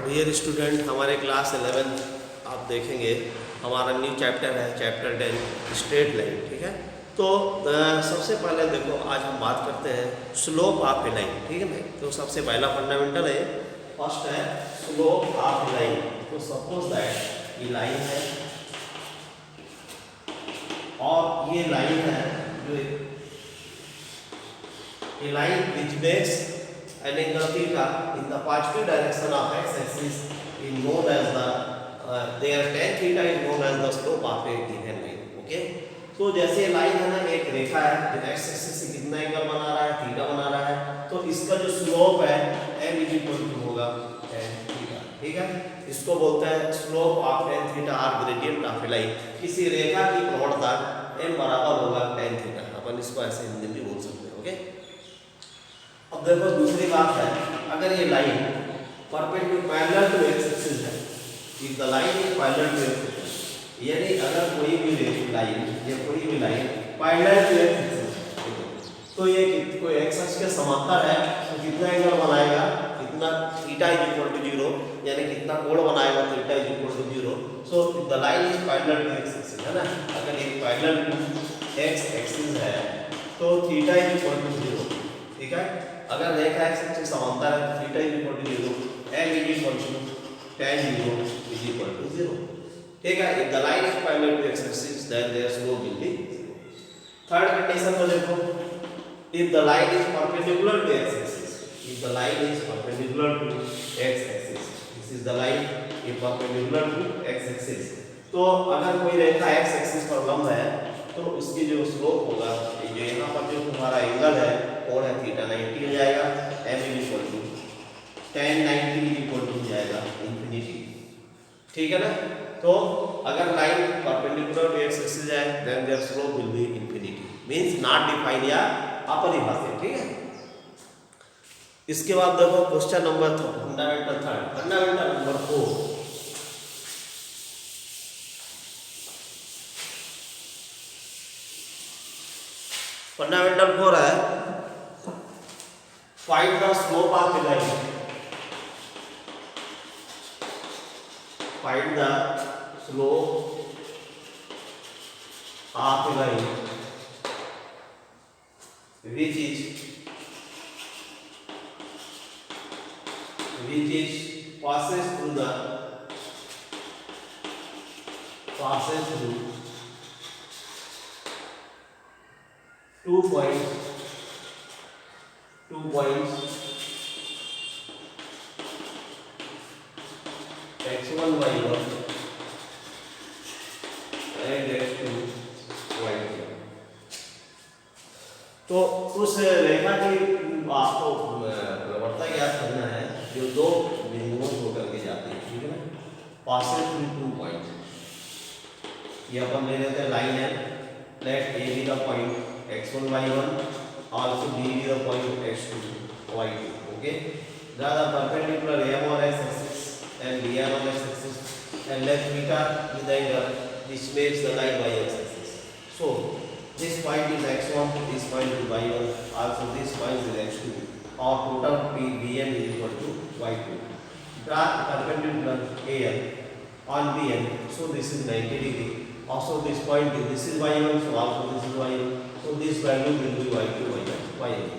Dear student, हमारे class 11 आप देखेंगे हमारा न्यू चैप्टर है चैप्टर 10 स्ट्रेट लाइन। ठीक है, तो सबसे पहले देखो आज हम बात करते हैं स्लोप ऑफ ए लाइन। ठीक है भाई, तो सबसे पहला फंडामेंटल है, फर्स्ट है स्लोप ऑफ ए लाइन। तो सपोज दैट ये लाइन है और ये लाइन है, जो ये line which makes an angle theta in the positive direction of x-axis is known as the their tan theta is known as the slope of a given line. Okay, तो जैसे line है ना, एक रेखा है जो x एक्सिस से कितना angle बना रहा है, थीटा बना रहा है, तो इसका जो स्लोप है m इज इक्वल टू होगा tan थीटा। ठीक है, इसको बोलते हैं स्लोप ऑफ tan थीटा और ग्रेडियंट ऑफ ए लाइन। किसी रेखा की प्रवणता m बराबर होगा tan थीटा, अपन इसको ऐसे हिंदी में बोल सकते हैं। ओके, अब देखो दूसरी बात है, अगर ये line perpendicular to x axis है, if the line is parallel to x axis, यानी अगर कोई भी लाइन या कोई भी line parallel to x axis, तो ये कोई एक्स एक्सिस के समांतर है, तो कितना एंगल बनाएगा, कितना थीटा इज इक्वल टू 0, यानी कितना कोण बनाएगा theta is equal to 0। So if the line is parallel to x axis, है ना, अगर ये पैरेलल टू एक्स एक्सिस है तो थीटा इज इक्वल टू 0। ठीक है, अगर रेखा एक्स एक्सिस समांतर है तो theta is equal to 0, m is equal to tan 0 is equal to 0। ठीक है, if the line is parallel to x axis then there slope will be 0। Third condition को देखो, if the line is perpendicular to x axis, if the line is perpendicular to x axis, this is the line is perpendicular to x axis, तो अगर कोई रेखा x axis पर लंब है तो उसकी जो स्लोप होगा, जो यहाँ पर जो तुम्हारा एंगल है कोण है थीटा 90 हो जाएगा, m is equal to tan 90 is equal to जाएगा इंफिनिटी। ठीक है ना, तो अगर line perpendicular to x axis है then there slope will be infinity, means not define या अपरिभाषित। ठीक है, इसके बाद देखो question number fundamental third, fundamental number 4। Fundamental 4 है, find the slope of a line, find the slope of a line which is passes through 2 points x1 y1 and x2 y2। तो उस रेखा की आपको प्रवणता ज्ञात करना है जो दो बिंदुओं को करके जाती है। ठीक है ना, passes through 2 points, ये अपन ले लेते हैं लाइन है, let a be the point x1 y1, also b be the point x2 y2। okay, draw the perpendicular am on x axis and bm on x axis and let theta be the angle which makes the line y axis। so this point is x1, this point is y1, also this point is x2, or total bm is equal to y2। draw perpendicular am on bm, so this is 90 degree, also this point is, this is y1, so also this is y1, so this value will be y2 y1।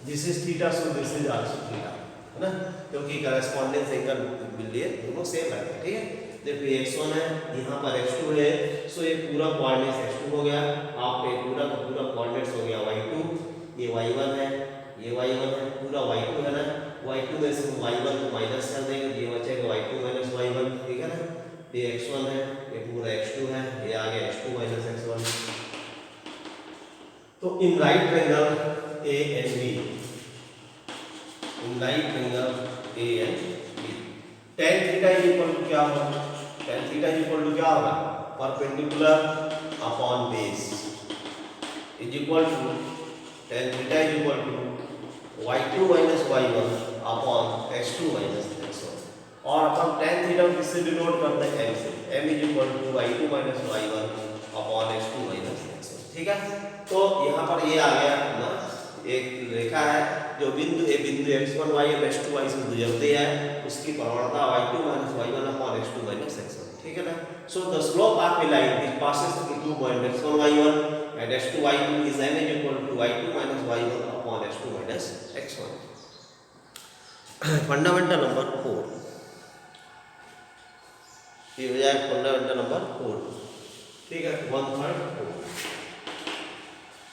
this is theta, so this is also theta, है ना, क्योंकि correspondence angle लिए दोनों same रहते हैं। ठीक है, देखो ये x1 है, यहाँ पर x2 है, सो ये पूरा कोऑर्डिनेट्स x2 हो गया, आप ये पूरा का पूरा कोऑर्डिनेट्स हो गया y2, ये y1 है, ये y1 है, पूरा y2 है ना, y2 में से y1 को माइनस कर देंगे, ये बचेगा y2 माइनस y1। ठीक है ना, ये x1 है, ये पूरा x2 है, ये आ गया x2 माइनस x1। तो in right triangle A and B, in right triangle A and B, tan theta is equal to क्या होगा, tan theta is equal to क्या होगा, perpendicular upon base is equal to tan theta is equal to y2 minus y1 upon x2 minus x1, और अपन tan theta को किससे denote करते हैं, m से, m is equal to y2 minus y1 upon x2 minus x1। ठीक है, तो यहाँ पर ये आ गया ना, एक रेखा है जो बिंदु ए बिंदु x1y और x2y से गुजरते हैं उसकी प्रवणता y2 - y1 upon x2 - x1, ठीक है ना। So the slope of a line which passes through two points x1 y1 and x2 y2 is n is equal to y2 - y1 upon x2 - x1। Fundamental number 4, ये हो जाए fundamental number 4, ठीक है, 1/3 4।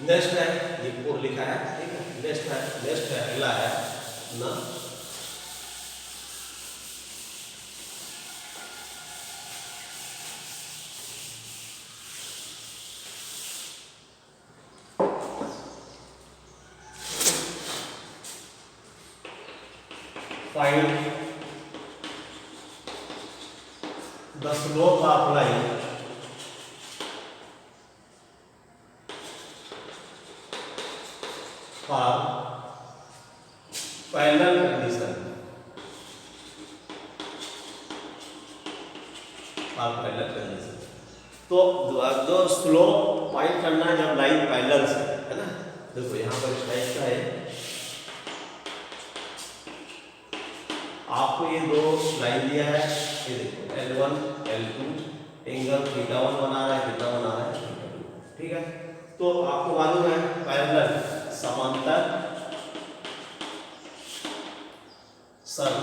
Next है, ये 4 लिखा है, ठीक है। नेक्स्ट है अगला है ना find the slope of line for parallel condition, तो जो स्लोप फाइंड करना है जब लाइन पैरेलल से, है ना। देखो यहाँ पर इस टाइप का है, आपको ये दो लाइन दिया है, ये देखो L1 L2 एंगल θ1 बना रहा है, θ बना रहा है, ठीक है। तो आपको मालूम है पैरेलल समांतर सर,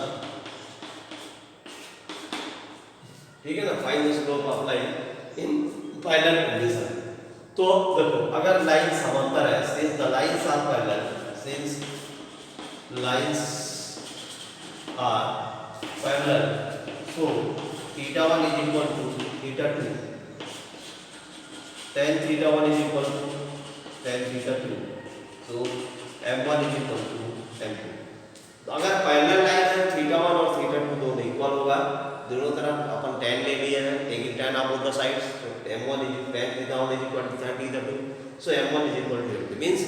ठीक है ना। Find the slope of line in parallel condition. तो देखो अगर लाइन समांतर है, since the lines are parallel, since lines are parallel, so θ1 is equal to θ2, tan θ1 is equal to tan θ2, तो m1 is equal to m2। तो अगर parallel line है θ1 और θ2 दोनों इक्वल होगा, दोनों तरफ अपन tan ले लिए हैं, taking tan of both the sides, तो m1 is tan θ1 is equal to tan θ2, so m1 is equal to m2। Means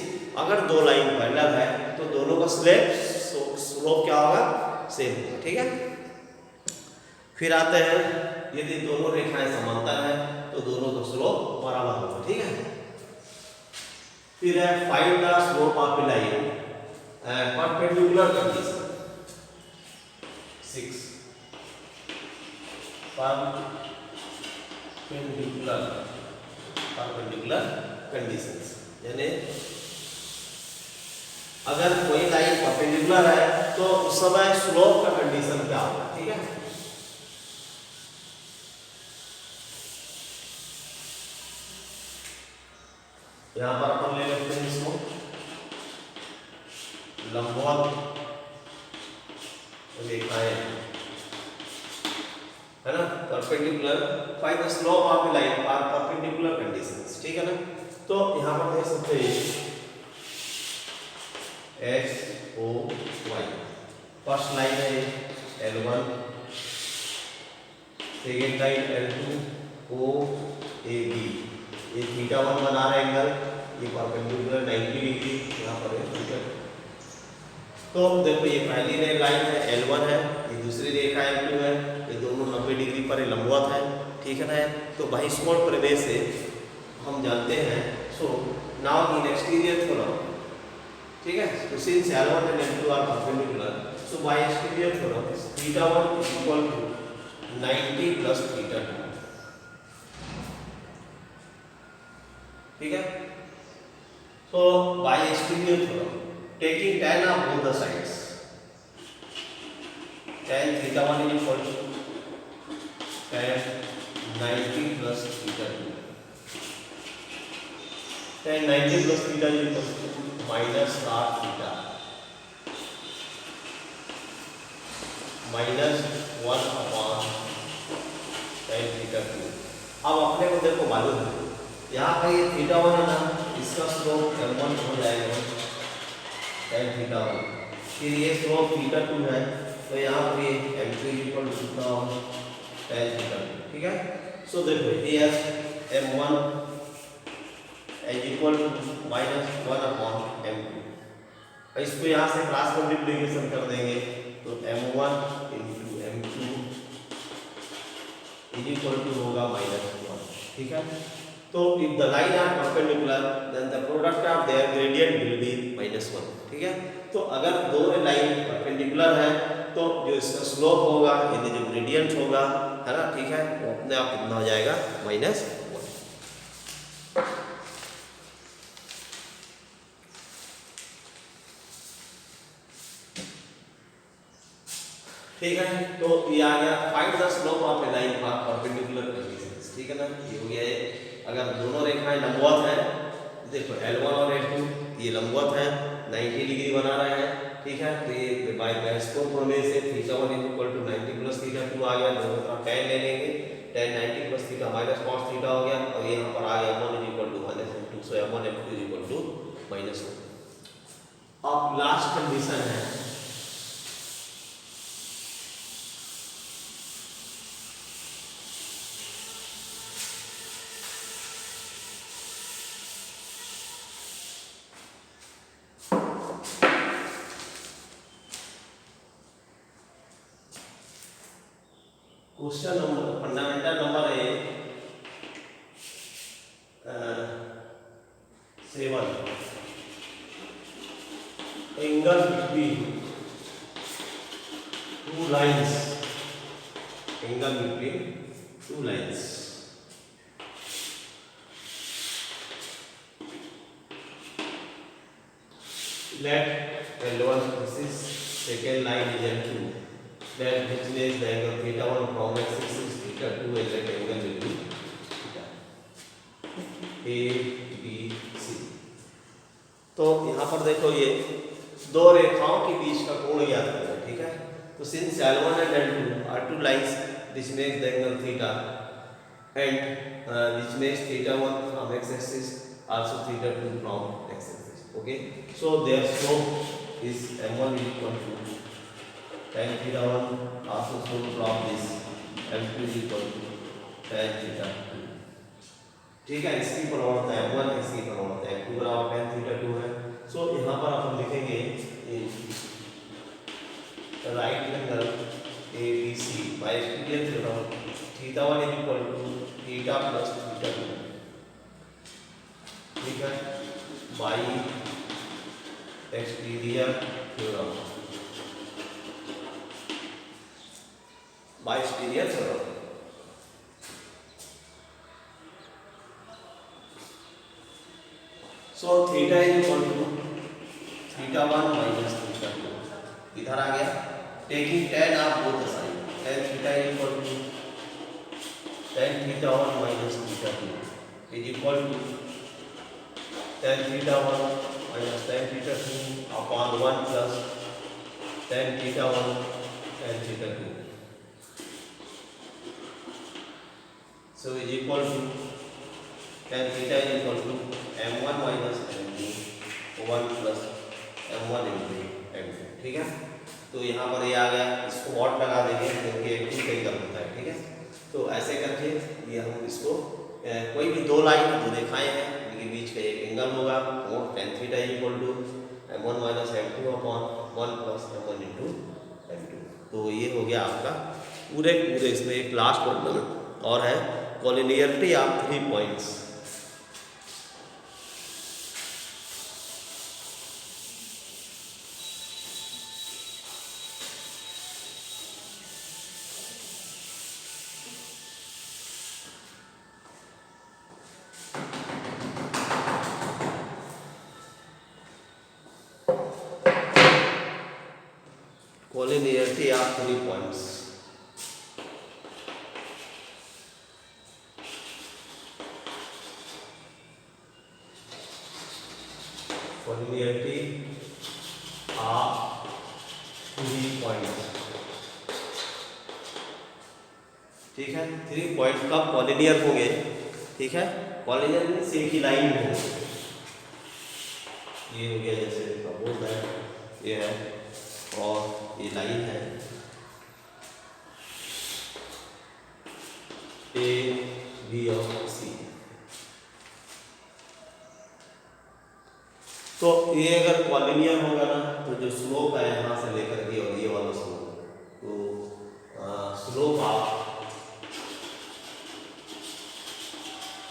अगर दो लाइन पैरेलल है तो दोनों का स्लोप क्या होगा, सेम होगा, ठीक है। फिर आते हैं, यदि दोनों रेखाएं समांतर है तो दोनों का स्लोप बराबर होगा, ठीक है। फिर है find the slope of a line perpendicular condition, 6 perpendicular conditions, यानी अगर कोई लाइन परपेंडिकुलर है तो उस समय स्लोप का कंडीशन क्या होगा, ठीक है। यहां पर अपन ले लेते हैं इसको लंबवत रेखाएं, है ना, perpendicular. Find the slope of a line for perpendicular conditions, ठीक है ना। तो यहां पर देख सकते हैं x o y, first line है L1, second line L2 o a b, ये θ1 बना रहा है एंगल, ये परपेंडिकुलर 90 डिग्री यहाँ पर है, ठीक है। तो देखो ये पहली लाइन है L1 है, ये दूसरी रेखा L2 है, ये दोनों 90 डिग्री पर लंबवत है, ठीक है ना। तो बहिष्कोण प्रमेय से हम जानते हैं, so now in exterior theorem, ठीक है। तो since L1 and L2 are perpendicular, so by exterior theorem θ1 is equal to 90 plus θ2, ठीक है। So by exterior theorem, taking tan of both the sides, tan θ1 is equal to tan 90 plus θ2, tan 90 plus θ is equal to minus cos θ minus 1 upon tan θ2। अब अपने को देखो मालूम है यहाँ पर ये θ1 है ना, इसका स्लोप m1 हो जाएगा tan θ1, फिर ये स्लोप θ2 है, तो यहाँ पर ये m2 इक्वल टू कितना होगा tan θ2, ठीक है। सो देखो here m1 is equal to -1 upon m2, इसको यहाँ से क्रॉस मल्टीप्लिकेशन कर देंगे तो m1 into m2 is equal to होगा -1, ठीक है। तो if the line are perpendicular then the product of their gradient will be -1, ठीक है। तो अगर दो लाइन परपेंडिकुलर है तो जो इसका स्लोप होगा यानी जो ग्रेडियंट होगा, है ना, ठीक है, वो अपने आप कितना हो जाएगा, -1। ठीक है, तो ये आ गया find the slope of a line for perpendicular conditions. ठीक है ना, ये हो गया ये। अगर दोनों रेखाएं लंबवत हैं, देखो L1 और L2 ये लंबवत है, 90 डिग्री बना रहे हैं, ठीक है, तो ये बाय स्कोप होने से θ1 = 90 + θ2 आ गया, दोनों तरफ tan ले लेंगे, tan 90 + θ -cos θ हो गया, और यहाँ पर आ गया m1 = -m2, सो m1 m2 = -1। अब लास्ट कंडीशन है क्वेश्चन नंबर फंडामेंटल नंबर है 7, angle between two lines, angle between two lines. Let L1, this is second line is L2, that which makes the angle θ1 from x-axis θ2 and let angle between A, B, C। तो यहाँ पर देखो ये दो रेखाओं के बीच का कोण ज्ञात करना है, ठीक है, तो since L1 and L2 are two lines which makes the angle theta and which makes θ1 from x-axis also θ2 from x-axis, okay, so their slope is m1 = tan θ1 also slope from this, m2 = tan θ2, ठीक है, इसकी प्रवणता m1, इसकी प्रवणता m2 बराबर tan θ2 है। सो यहाँ पर अपन लिखेंगे right angle ABC by exterior theorem θ1 = θ + θ2, ठीक है, by exterior theorem, by exterior theorem. So theta = θ1 - θ2 इधर आ गया, taking tan of both side, tan theta = tan θ1 - θ2 = tan θ1 - tan θ2 upon 1 plus tan θ1 tan θ2, so is equal to tan theta = m1 - m2 1 plus m1 × m2, ठीक है, तो यहाँ पर ये आ गया, इसको वॉट लगा देंगे क्योंकि m2 कई का होता है, ठीक है, तो ऐसे करके ये हम इसको कोई भी दो लाइन जो दिखाए हैं उनके बीच का एक एंगल होगा, कोण tan theta = m1 - m2 upon 1 plus m1 × m2। तो ये हो गया आपका पूरे इसमें एक लास्ट प्रॉब्लम और है, collinearity of 3 points. Collinearity of 3 points। Collinearity of 3 points, ठीक है, 3 पॉइंट कब कॉलिनियर होंगे, ठीक है, कॉलिनियर मीन्स एक ही लाइन हो, ये हो गया जैसे प्रपोज है, ये है और ये लाइन है A, B और C। तो ये अगर कॉलिनियर होगा ना तो जो स्लोप है यहाँ से लेकर के और ये वाला स्लोप, तो slope of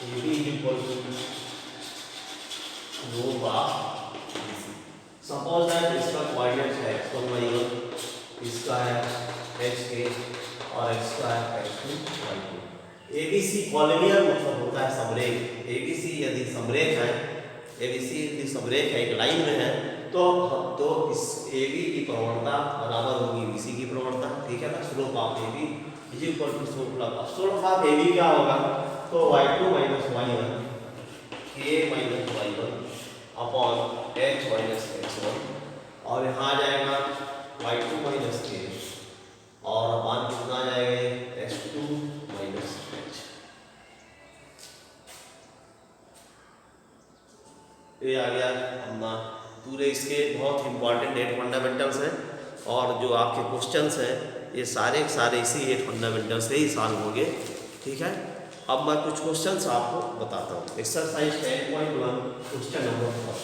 AB = slope of BC, suppose that इसका कोऑर्डिनेट है x1 y1, इसका है hk और x का है x2 y2। ABC कॉलिनियर मतलब होता है समरेख। ABC यदि समरेख है, ABC यदि समरेख है, एक लाइन में है, तो इस AB की प्रवणता बराबर होगी BC की प्रवणता, ठीक है ना। Slope of AB is equal to slope of AB क्या होगा, तो y2 minus y1 k minus y1 upon h minus x1, और यहाँ आ जाएगा y2 माइनस k और अपान कितना आ जाएगा h2 माइनस h। ये आ गया अपना पूरे इसके बहुत इंपॉर्टेंट 8 फंडामेंटल्स हैं, और जो आपके क्वेश्चंस हैं ये सारे के सारे इसी 8 फंडामेंटल से ही सॉल्व होंगे, ठीक है। अब मैं कुछ क्वेश्चंस आपको बताता हूँ। Exercise 10.1 question number 1।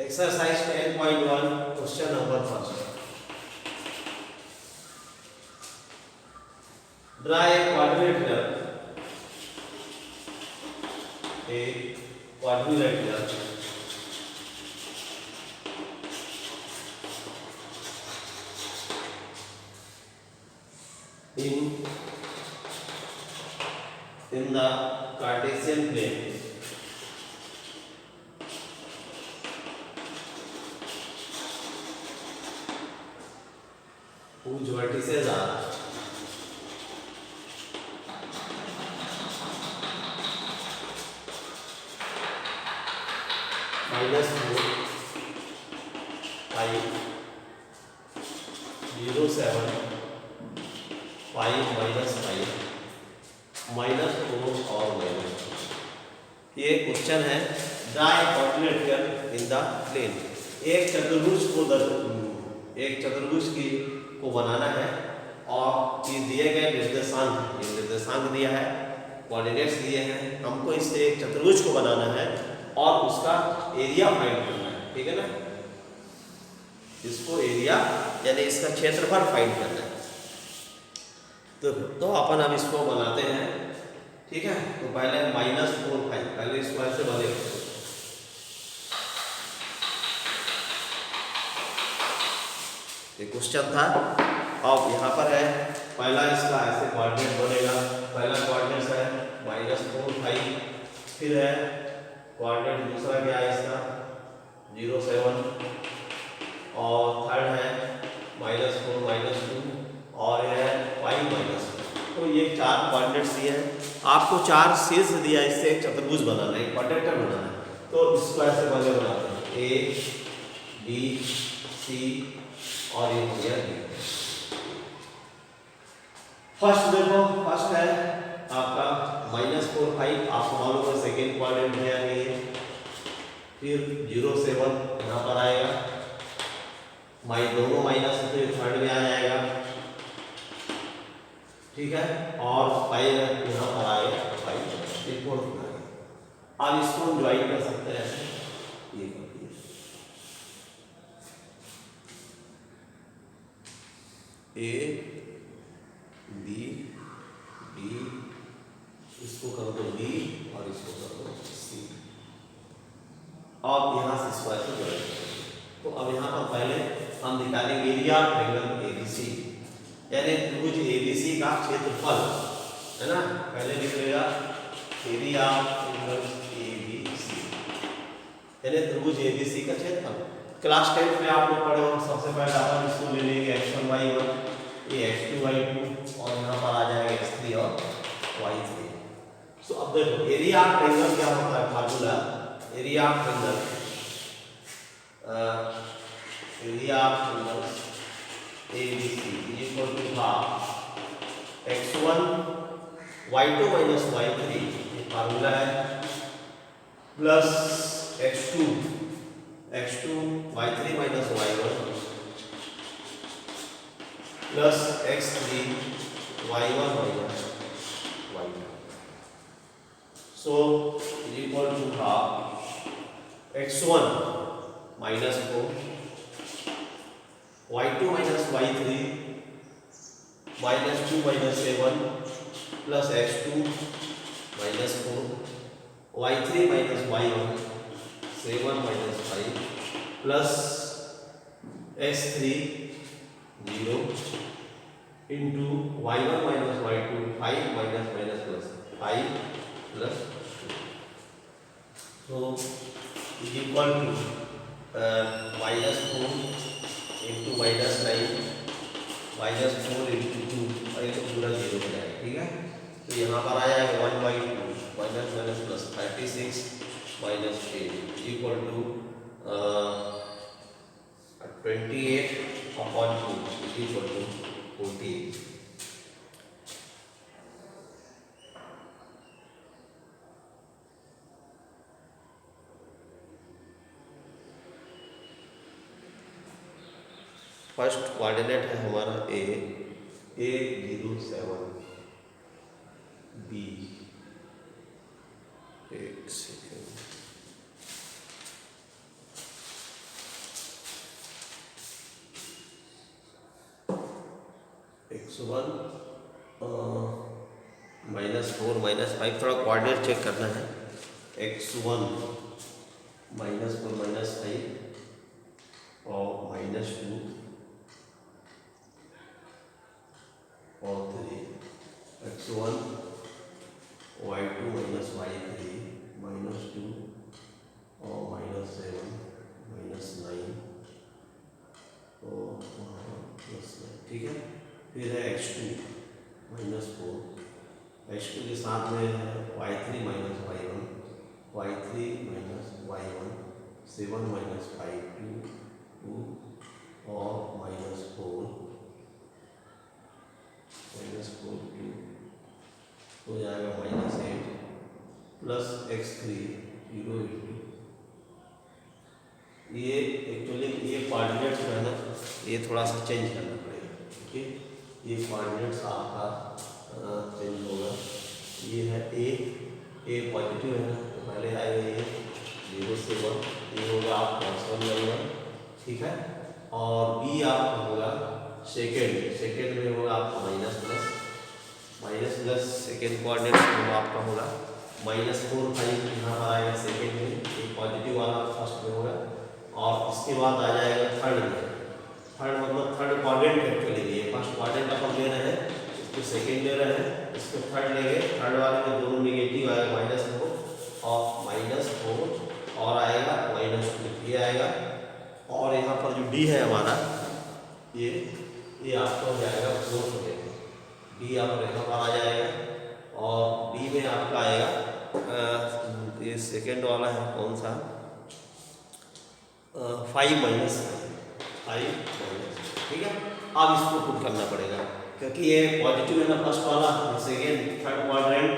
Exercise 10.1 question number 1. Draw a quadrilateral. In the Cartesian plane. Whose vertices are -4, 5, 0, 7, 5, -5, -4 और -4। ये क्वेश्चन है draw a quadrilateral in the plane. एक चतुर्भुज को बनाना है, और ये दिए गए निर्देशांक दिया है, कोऑर्डिनेट्स दिए हैं। हमको इससे एक चतुर्भुज को बनाना है और उसका एरिया फाइंड करना है, ठीक है ना। इसको एरिया यानी इसका क्षेत्रफल फाइंड करना है। तो अपन अब इसको बनाते हैं, ठीक है। तो पहले -4, 5 पहले इसको ऐसे बनेगा। ये क्वेश्चन था। अब यहाँ पर है पहला इसका ऐसे कोऑर्डिनेट बनेगा। पहला कोऑर्डिनेट है -4, 5, फिर है कोऑर्डिनेट दूसरा क्या है इसका 0, 7, और थर्ड है -4, -2, और यह है 5, -2। तो ये 4 कोऑर्डिनेट्स दिए हैं। आपको 4 शीर्ष दिया, इससे एक चतुर्भुज बनाना है, एक क्वाड्रेटर बनाना है। तो इसको ऐसे बनाते हैं A, B, C और ये हो गया। फर्स्ट देखो, फर्स्ट है आपका -4, 5, आपको मालूम है सेकेंड क्वाड्रेंट में आ गई है। फिर 0, 7 यहाँ पर आएगा, दोनों माइनस है तो ये थर्ड में आ जाएगा, ठीक है। और 5 यहाँ पर आएगा, 5 ये फोर्थ में आएगा। अब इसको ज्वाइन कर सकते हैं ऐसे, ये कर दिए A, B, B, इसको कर दो B और इसको कर दो C। अब यहाँ से इसको ऐसे जोड़ेंगे। तो अब यहाँ पर पहले हम निकालेंगे एरिया ट्रायंगल ABC, यानी त्रिभुज ABC का क्षेत्रफल, है ना। पहले निकलेगा एरिया ट्रायंगल ABC, यानी त्रिभुज ABC का क्षेत्रफल। क्लास 10 में आप लोग पढ़े हो। सबसे पहले अपन इसको ले लेंगे x1 y1, ये x2 y2, और यहाँ पर आ जाएगा x3 और y3। सो अब देखो एरिया ऑफ ट्रायंगल क्या होता है, formula area of triangle ABC equal to half x1 y2 minus y3, ये फार्मूला है, plus x2 y3 minus y1 plus x3 y1 minus y2। So is equal to half x1 minus 4, y2 minus y3 minus 2 minus 7 plus x2 minus 4, y3 minus y1 7 minus 5 plus x3 0 into y1 minus y2 5 minus minus plus 5 plus 2. So is equal to minus 4 into minus 9 minus 4 into 2 और ये तो पूरा 0 हो जाएगा, ठीक है। तो यहाँ पर आ जाएगा 1/2 minus minus plus 36 minus 8 equal to 28 upon 2 equal to 48। First coordinate है हमारा A 07 B, एक सेकेंड, x1 -4 -5 थोड़ा कोऑर्डिनेट चेक करना है। x1 -4 -5 और -2 और 3, x1 y2 minus y3 minus 2 और -7 -9 और +9, ठीक है। फिर है x2 -4, x2 के साथ में है y3 minus y1 minus y1 7 minus 5 2 और -4 2 हो जाएगा -8 प्लस x3 0 into, ये एक्चुअली ये कोऑर्डिनेट्स जो है ना ये थोड़ा सा चेंज करना पड़ेगा, ओके। ये कोऑर्डिनेट्स आपका चेंज होगा। ये है ए पॉजिटिव है ना, तो पहले आएगा ये 0 से 1, ये होगा आपका +1 नंबर, ठीक है। और बी आपका होगा सेकेंड में होगा आपका माइनस प्लस सेकेंड कोऑर्डिनेट आपका होगा -4 5 यहाँ पर आएगा सेकेंड में, ये पॉजिटिव वाला फर्स्ट में होगा। और इसके बाद आ जाएगा थर्ड में, थर्ड मतलब थर्ड कोऑर्डिनेट एक्चुअली ये फर्स्ट कोऑर्डिनेट अपन ले रहे हैं, इसको सेकेंड ले रहे हैं, इसको थर्ड लेंगे। थर्ड वाले में दोनों नेगेटिव आएगा -4 और -4 और आएगा -2 ये आएगा। और यहाँ पर जो डी है हमारा ये आपका हो जाएगा 4 हो जाएगा, डी आप यहाँ पर आ जाएगा। और डी में आपका आएगा ये सेकेंड वाला है कौन सा 5 माइनस, ठीक है। अब इसको पुट करना पड़ेगा क्योंकि ये पॉजिटिव है ना फर्स्ट वाला, सेकेंड थर्ड क्वाड्रेंट,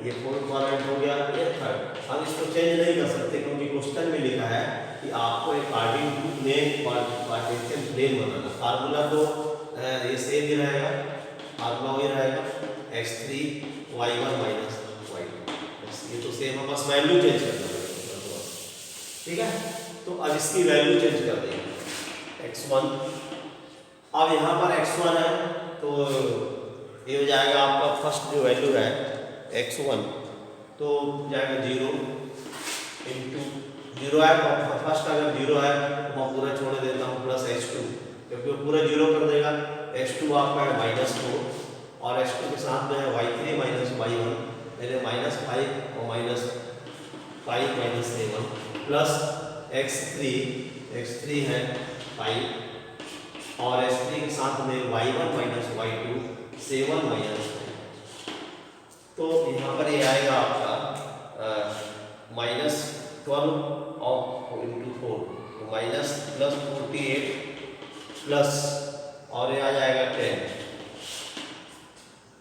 ये फोर्थ क्वाड्रेंट हो गया, ये थर्ड। अब इसको चेंज नहीं कर सकते क्योंकि क्वेश्चन में लिखा है कि आपको एक कार्टेशियन प्लेन बनाना। फार्मूला तो ये सेम ही रहेगा, फार्मूला वही रहेगा x3 y1 माइनस y2, ये तो सेम है, बस वैल्यू चेंज करना पड़ेगा, ठीक है। तो अब इसकी वैल्यू चेंज कर देंगे x1। अब यहाँ पर x1 है तो ये हो जाएगा आपका फर्स्ट जो वैल्यू है x1 तो जाएगा 0 इंटू 0 है, फर्स्ट अगर 0 है तो मैं पूरा छोड़ देता हूँ प्लस h2 क्योंकि वो पूरा 0 कर देगा। h2 आपका है -4 और h2 के साथ में है y3 माइनस y1 यानी -5 और -5 -7 प्लस x3 है 5 और x3 के साथ में y1 माइनस y2 7 माइनस। तो यहाँ पर ये आएगा आपका -12 और इंटू 4 तो माइनस प्लस 48 प्लस और ये आ जाएगा 10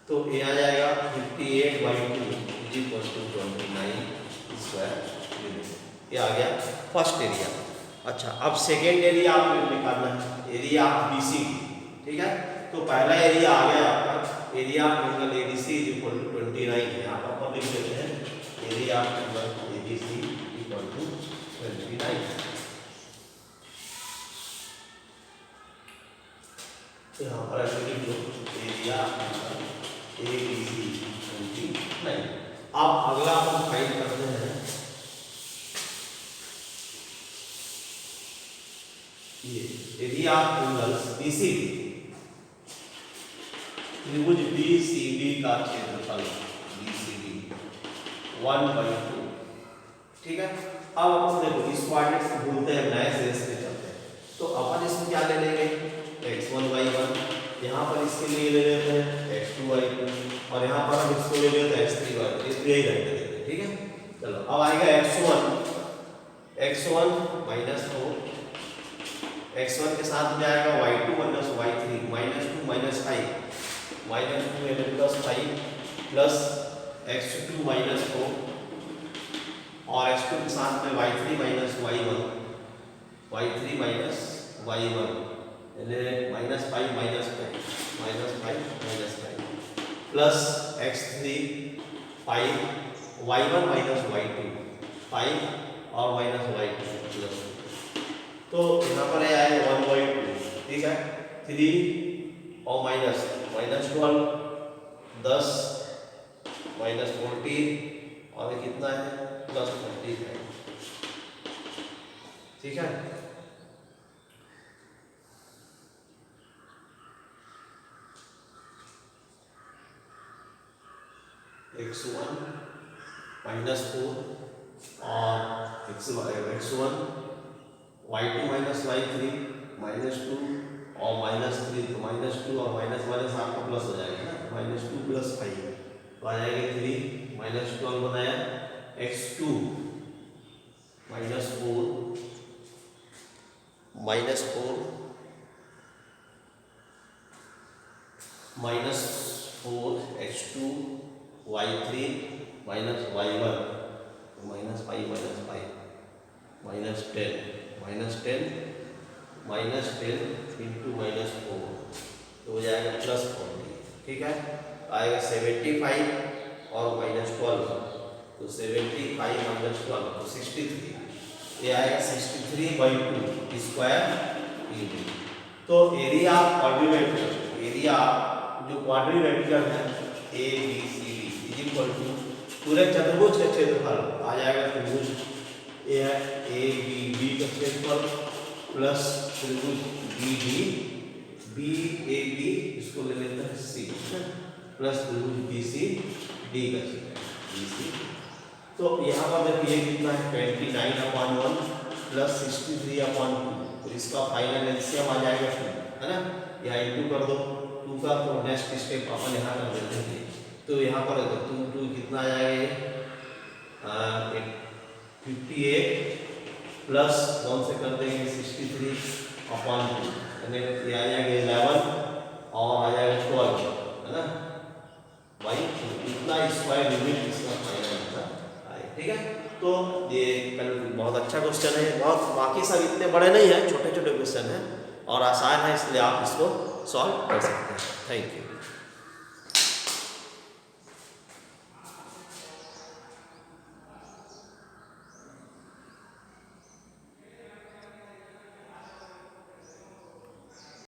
तो ये आ जाएगा 58/2 इक्वल टू 29 स्क्वायर यूनिट। ये आ गया फर्स्ट एरिया। अच्छा अब सेकेंड एरिया आपको निकालना है, एरिया ऑफ BC, ठीक है। तो पहला एरिया आ गया आपका area of angle ADC equal to 29 है, यहाँ पर लिख देते हैं area of triangle ABC equal to 29। यहाँ पर ऐसे लिख लो एरिया एबीसी 29। अब अगला हम फाइंड करते हैं ये एरिया ऑफ एंगल्स बीसीडी, त्रिभुज बीसीडी का क्षेत्रफल बीसीडी 1/2। ठीक है, अब अपन देखो इस कोऑर्डिनेट से भूलते हैं, नए सिरे से चलते हैं। तो अपन इसमें क्या ले लेंगे, x1 y1, यहाँ पर इसके लिए ले लेते हैं x2 y2, और यहाँ पर हम इसको ले लेते हैं x3 y3, इसको यही रहने देते हैं। ठीक है, चलो अब आएगा x1 माइनस 4, x1 के साथ में आएगा y2 minus y3 -2 -5 -2 -5 plus x2 minus 4, और x2 के साथ में y3 minus y1 -5 plus x3 5 y1 minus y2 5 और माइनस y2 प्लस, तो यहाँ पर आए 1/2। ठीक है, 3 और माइनस 12 10 -14 और ये कितना है प्लस 35। ठीक है, x1 -4 और x1 y2 माइनस y3 -2 और -3, तो -2 और माइनस आपका प्लस हो जाएगा ना, -2 प्लस 5 तो आ जाएगा 3 -12 बनाया, x2 -4 x2 y3 minus y1 -5 -10 into -4 तो हो जाएगा +40। ठीक है, आएगा 75 और -12, तो 75 -12 तो 63, ये आएगा 63/2 स्क्वायर ईडी। तो एरिया क्वाड्रिलेटरल, एरिया जो क्वाड्रिलेटरल है ABCD इज इक्वल टू पूरे चतुर्भुज का क्षेत्रफल आ जाएगा, त्रिभुज ए है ABB का क्षेत्रफल प्लस त्रिभुज BAB इसको ले लेते हैं C प्लस त्रिभुज BCD का क्षेत्रफल BC। तो यहाँ पर देखिए कितना है 29/1 प्लस 63/2, तो इसका फाइनल एलसीएम आ जाएगा 2, है ना, यहाँ इंटू कर दो 2 का, तो नेक्स्ट स्टेप अपन यहाँ कर देते हैं। तो यहाँ पर 2 कितना आ जाएगा 58 प्लस 1 से कर देंगे 63/2, यानी ये आ जाएगा 11 और आ जाएगा 12, है ना, भाई इतना स्क्वायर यूनिट इसका फाइनल आंसर आएगा। ठीक है, तो ये बहुत अच्छा क्वेश्चन है, बहुत बाकी सब इतने बड़े नहीं है, छोटे छोटे क्वेश्चन हैं और आसान है, इसलिए आप इसको सॉल्व कर सकते हैं। Thank you.